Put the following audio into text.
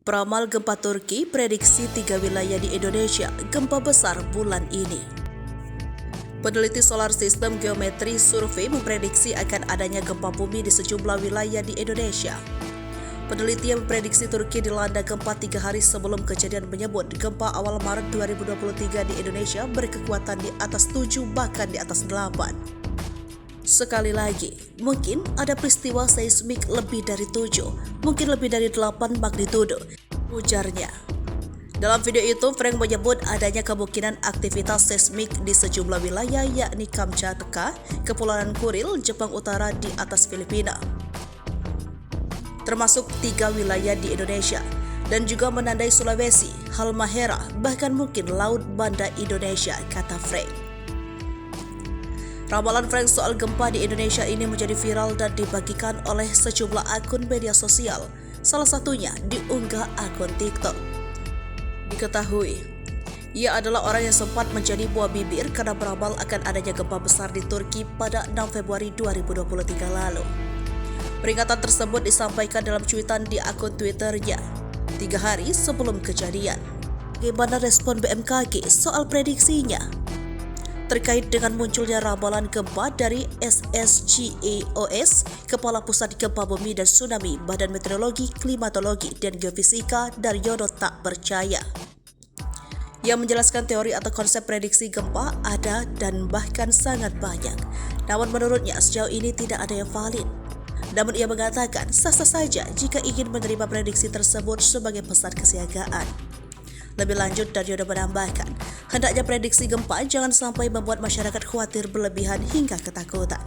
Peramal gempa Turki prediksi 3 wilayah di Indonesia gempa besar bulan ini. Peneliti Solar System Geometry Survey memprediksi akan adanya gempa bumi di sejumlah wilayah di Indonesia. Peneliti yang memprediksi Turki dilanda gempa 3 hari sebelum kejadian menyebut gempa awal Maret 2023 di Indonesia berkekuatan di atas 7 bahkan di atas 8. Sekali lagi, mungkin ada peristiwa seismik lebih dari 7, mungkin lebih dari 8 magnitudo, ujarnya. Dalam video itu, Frank menyebut adanya kemungkinan aktivitas seismik di sejumlah wilayah yakni Kamchatka, Kepulauan Kuril, Jepang Utara di atas Filipina. Termasuk 3 wilayah di Indonesia, dan juga menandai Sulawesi, Halmahera, bahkan mungkin Laut Banda Indonesia, kata Frank. Ramalan Frank soal gempa di Indonesia ini menjadi viral dan dibagikan oleh sejumlah akun media sosial, salah satunya diunggah akun TikTok. Diketahui, ia adalah orang yang sempat menjadi buah bibir karena beramal akan adanya gempa besar di Turki pada 6 Februari 2023 lalu. Peringatan tersebut disampaikan dalam cuitan di akun Twitternya 3 hari sebelum kejadian. Bagaimana respon BMKG soal prediksinya? Terkait dengan munculnya ramalan gempa dari SSGAOS, Kepala Pusat Gempa Bumi dan Tsunami Badan Meteorologi, Klimatologi, dan Geofisika Daryono tak percaya. Ia menjelaskan teori atau konsep prediksi gempa ada dan bahkan sangat banyak. Namun menurutnya sejauh ini tidak ada yang valid. Namun ia mengatakan sah-sah saja jika ingin menerima prediksi tersebut sebagai pesan kesiagaan. Lebih lanjut, Daryono menambahkan, hendaknya prediksi gempa jangan sampai membuat masyarakat khawatir berlebihan hingga ketakutan.